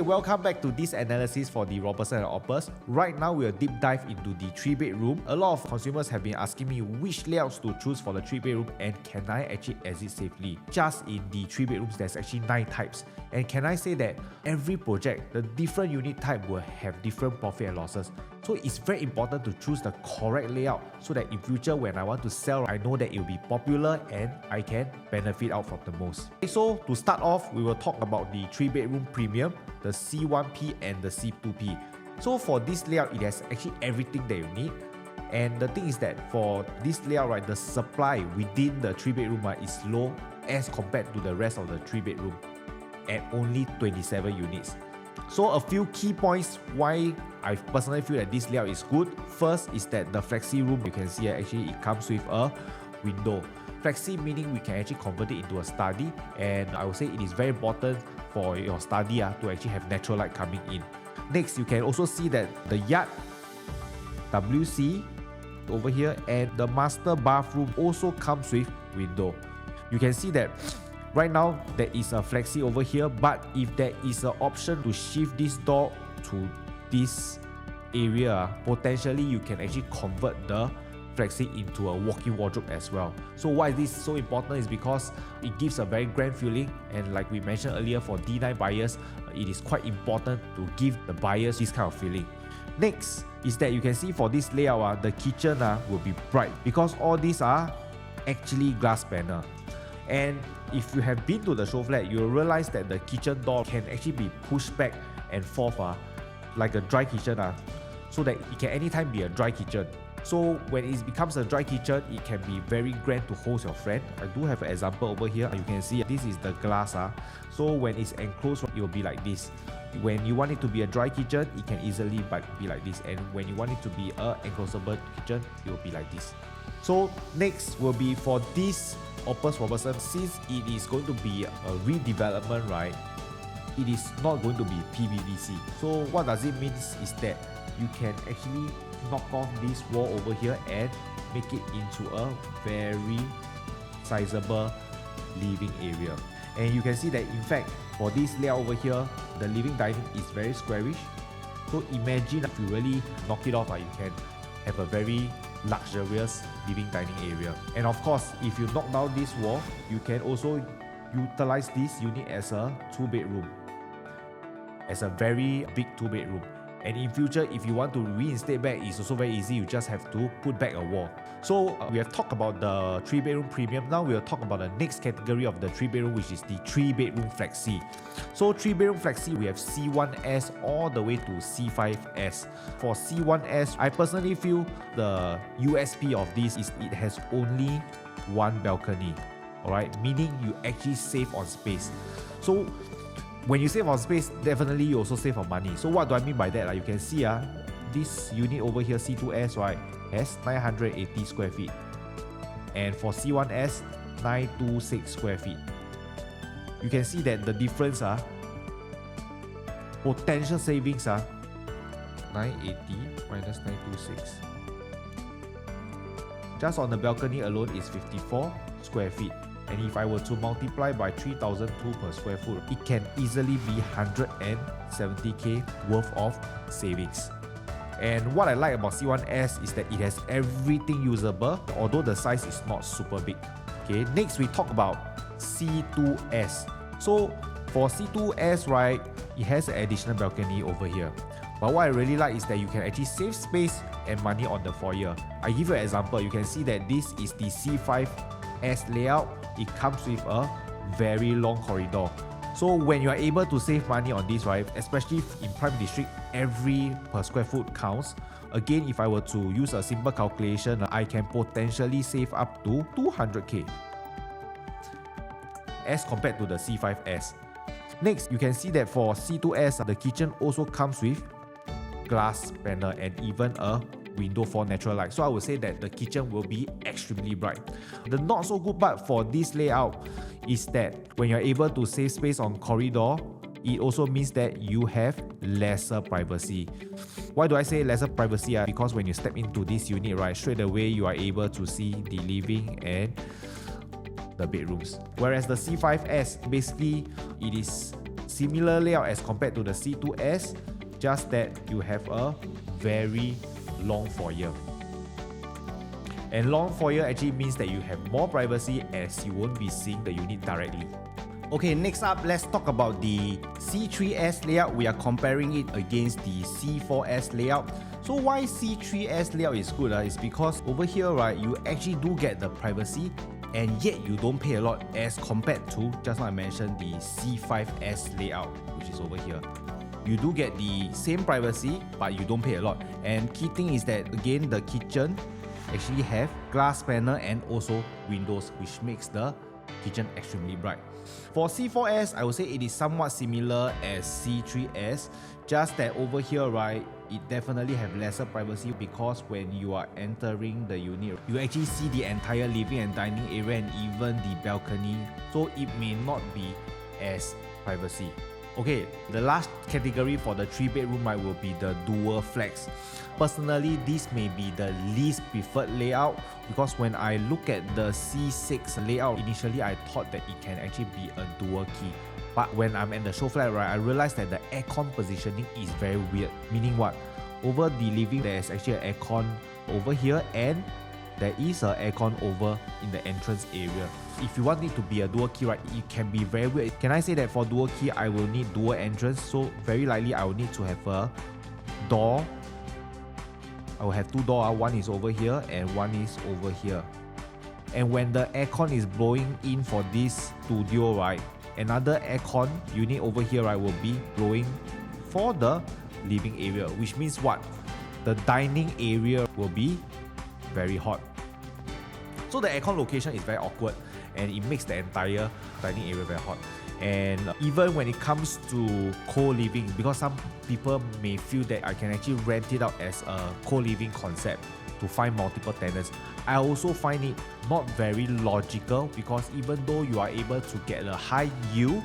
welcome back to this analysis for the Robertson and Opus. Right now, we'll deep dive into the 3-bedroom. A lot of consumers have been asking me which layouts to choose for the 3-bedroom and can I actually exit safely. Just in the 3-bedrooms, there's actually 9 types. And can I say that every project, the different unit type will have different profit and losses. So it's very important to choose the correct layout so that in future when I want to sell, I know that it will be popular and I can benefit out from the most. Okay, so to start off, we will talk about the 3-bedroom premium, the C1P and the C2P. So for this layout, it has actually everything that you need. And the thing is that for this layout, right, the supply within the 3-bedroom is low as compared to the rest of the 3-bedroom at only 27 units. So a few key points why I personally feel that this layout is good. First is that the flexi room, you can see actually it comes with a window. Flexi meaning we can actually convert it into a study, and I would say it is very important for your study to actually have natural light coming in. Next, you can also see that the yard, WC over here, and the master bathroom also comes with window. You can see that right now there is a flexi over here, but if there is an option to shift this door to this area, potentially you can actually convert the flexi into a walk-in wardrobe as well. So why is this so important is because it gives a very grand feeling, and like we mentioned earlier, for D9 buyers, it is quite important to give the buyers this kind of feeling. Next is that you can see for this layout, the kitchen will be bright because all these are actually glass panel. And if you have been to the show flat, you'll realize that the kitchen door can actually be pushed back and forth like a dry kitchen so that it can anytime be a dry kitchen. So when it becomes a dry kitchen, it can be very grand to host your friend. I do have an example over here. You can see this is the glass. So when it's enclosed, it will be like this. When you want it to be a dry kitchen, it can easily be like this. And when you want it to be an enclosable kitchen, it will be like this. So next will be for this Opus Robertson, since it is going to be a redevelopment, right? It is not going to be PVDC. So what does it mean is that you can actually knock off this wall over here and make it into a very sizable living area. And you can see that in fact for this layout over here, the living dining is very squarish. So imagine if you really knock it off, you can have a very luxurious living dining area. And of course, if you knock down this wall, you can also utilize this unit as a 2-bedroom, as a very big 2-bedroom. And in future, if you want to reinstate back, it's also very easy. You just have to put back a wall. So we have talked about the 3-bedroom premium. Now we'll talk about the next category of the 3-bedroom, which is the 3-bedroom flexi. So 3-bedroom flexi, we have C1S all the way to C5S. For C1S, I personally feel the USP of this is it has only one balcony. Alright, meaning you actually save on space. So when you save on space, definitely you also save on money. So what do I mean by that? You can see this unit over here, C2S, right, has 980 square feet. And for C1S, 926 square feet. You can see that the difference potential savings 980 minus 926. Just on the balcony alone is 54 square feet. And if I were to multiply by 3,002 per square foot, it can easily be 170k worth of savings. And what I like about C1S is that it has everything usable, although the size is not super big. Okay, next we talk about C2S. So for C2S, right, it has an additional balcony over here. But what I really like is that you can actually save space and money on the foyer. I give you an example. You can see that this is the C5S layout. It comes with a very long corridor. So when you are able to save money on this, right, especially in Prime District, every per square foot counts. Again, if I were to use a simple calculation, I can potentially save up to 200k as compared to the C5S. Next, you can see that for C2S, the kitchen also comes with glass panel and even a window for natural light. So I would say that the kitchen will be extremely bright. The not so good part for this layout is that when you're able to save space on corridor, it also means that you have lesser privacy. Why do I say lesser privacy? Because when you step into this unit, right, straight away you are able to see the living and the bedrooms. Whereas the C5S, basically it is Similar layout as compared to the C2S, just that you have a very long foyer. And long foyer actually means that you have more privacy as you won't be seeing the unit directly. Okay, next up, let's talk about the C3S layout. We are comparing it against the C4S layout. So why C3S layout is good is because over here, right, you actually do get the privacy and yet you don't pay a lot as compared to, just now I mentioned, the C5S layout, which is over here. You do get the same privacy, but you don't pay a lot. And key thing is that, again, the kitchen actually have glass panel and also windows, which makes the kitchen extremely bright. For C4S, I would say it is somewhat similar as C3S, just that over here, right, it definitely have lesser privacy because when you are entering the unit, you actually see the entire living and dining area and even the balcony, so it may not be as privacy. Okay, the last category for the 3-bedroom will be the dual flex. Personally, this may be the least preferred layout because when I look at the C6 layout, initially I thought that it can actually be a dual key. But when I'm at the show flat, right, I realized that the aircon positioning is very weird. Meaning what? Over the living, there is actually an aircon over here and there is an aircon over in the entrance area. If you want it to be a dual key, right, it can be very weird. Can I say that for dual key, I will need dual entrance? So very likely I will need to have a door. I will have two doors. One is over here and one is over here. And when the aircon is blowing in for this studio, right, another aircon unit over here, right, will be blowing for the living area, which means what? The dining area will be very hot. So the aircon location is very awkward and it makes the entire dining area very hot. And even when it comes to co-living, because some people may feel that I can actually rent it out as a co-living concept to find multiple tenants, I also find it not very logical because even though you are able to get a high yield,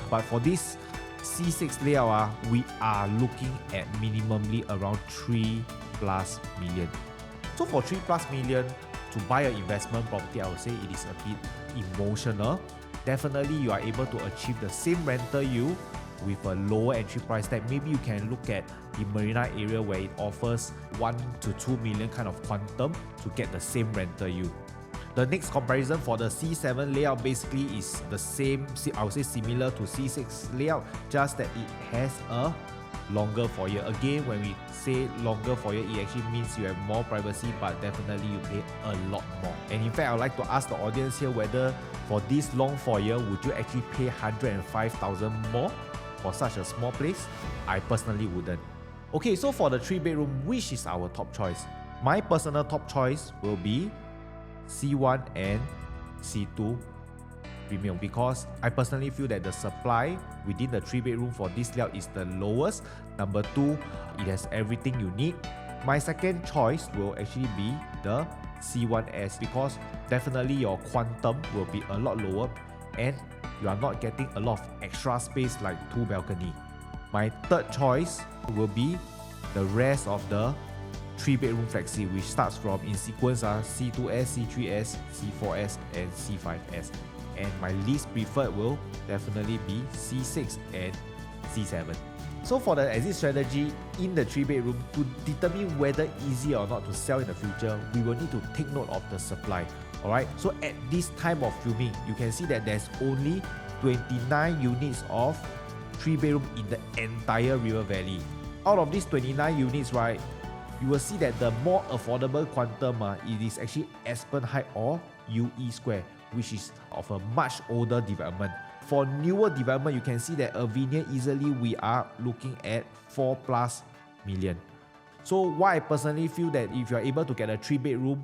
but for this C6 layout, we are looking at minimally around 3+ million. So for 3+ million to buy an investment property, I would say it is a bit emotional. Definitely you are able to achieve the same rental yield with a lower entry price tag. Maybe you can look at the Marina area where it offers 1 to 2 million kind of quantum to get the same rental yield. The next comparison for the C7 layout basically is the same, I would say similar to C6 layout, just that it has a longer foyer. Again, when we say longer foyer, it actually means you have more privacy, but definitely you pay a lot more. And in fact, I would like to ask the audience here whether for this long foyer, would you actually pay 105,000 more for such a small place? I personally wouldn't. Okay, so for the 3-bedroom, which is our top choice? My personal top choice will be C1 and C2 premium because I personally feel that the supply within the 3-bedroom for this layout is the lowest. Number 2, it has everything you need. My second choice will actually be the C1S because definitely your quantum will be a lot lower and you are not getting a lot of extra space like 2 balcony. My third choice will be the rest of the 3-bedroom flexi, which starts from in sequence C2S, C3S, C4S and C5S. And my least preferred will definitely be C6 and C7. So for the exit strategy in the 3-bedroom, to determine whether easy or not to sell in the future, we will need to take note of the supply. Alright, so at this time of filming, you can see that there's only 29 units of 3-bedroom in the entire River Valley. Out of these 29 units, right, you will see that the more affordable quantum, it is actually Aspen Heights or UE Square, which is of a much older development. For newer development, you can see that Avinia easily we are looking at 4+ million. So why I personally feel that if you are able to get a 3-bedroom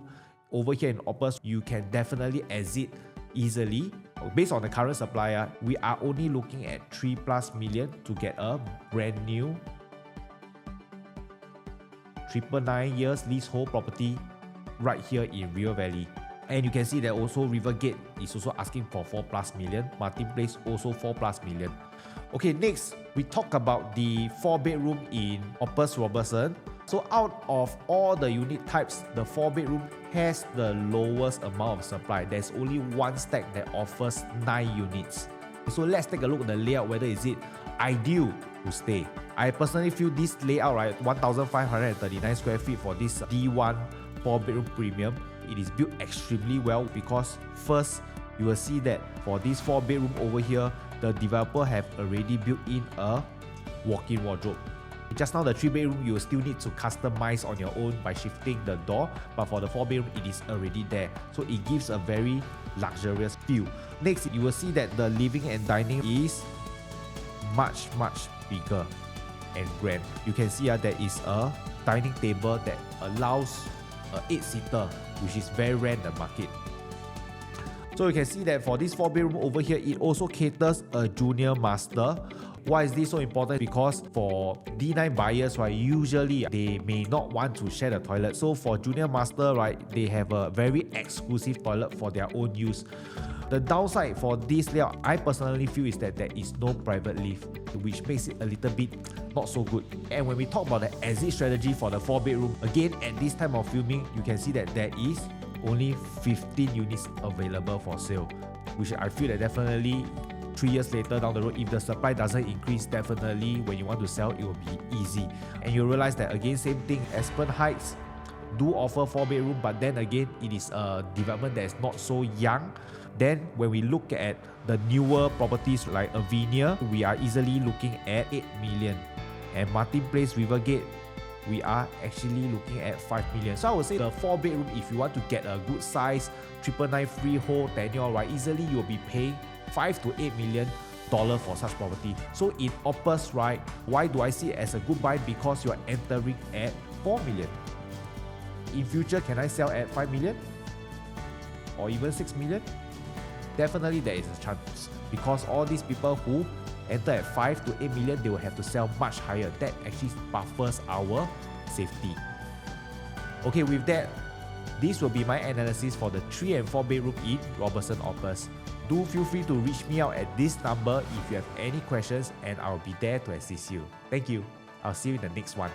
over here in Opus, you can definitely exit easily. Based on the current supply, we are only looking at 3+ million to get a brand new 999 years leasehold property right here in River Valley. And you can see that also Rivergate is also asking for 4+ million. Martin Place also 4+ million. Okay, next we talk about the 4-bedroom in Opus Robertson. So out of all the unit types, the 4-bedroom has the lowest amount of supply. There's only one stack that offers 9 units. So let's take a look at the layout, whether is it ideal to stay. I personally feel this layout, right, 1,539 square feet for this D1 4-bedroom premium, it is built extremely well because first, you will see that for this 4-bedroom over here, the developer have already built in a walk-in wardrobe. Just now the 3-bedroom, you will still need to customize on your own by shifting the door, but for the 4-bedroom, it is already there. So it gives a very luxurious feel. Next, you will see that the living and dining is much bigger and grand. You can see there is a dining table that allows an 8-seater, which is very rare in the market. So you can see that for this 4-bedroom over here, it also caters a junior master. Why is this so important? Because for D9 buyers, right, usually they may not want to share the toilet. So for junior master, right, they have a very exclusive toilet for their own use. The downside for this layout, I personally feel, is that there is no private lift, which makes it a little bit not so good. And when we talk about the exit strategy for the 4-bedroom, again, at this time of filming, you can see that there is only 15 units available for sale, which I feel that definitely 3 years later down the road, if the supply doesn't increase, definitely when you want to sell, it will be easy. And you realize that again, same thing, Aspen Heights do offer 4-bedroom, but then again, it is a development that is not so young. Then when we look at the newer properties like Avinia, we are easily looking at 8 million. And Martin Place, Rivergate, we are actually looking at 5 million. So I would say the 4-bedroom, if you want to get a good size 999 freehold tenure, right, easily you'll be paying $5 to $8 million for such property. So in Opus, right, why do I see it as a good buy? Because you are entering at 4 million. In future, can I sell at 5 million? Or even 6 million? Definitely there is a chance, because all these people who enter at 5 to 8 million, they will have to sell much higher. That actually buffers our safety. Okay, with that, this will be my analysis for the 3 and 4 bedroom in Robertson Opus. Do feel free to reach me out at this number if you have any questions, and I'll be there to assist you. Thank you. I'll see you in the next one.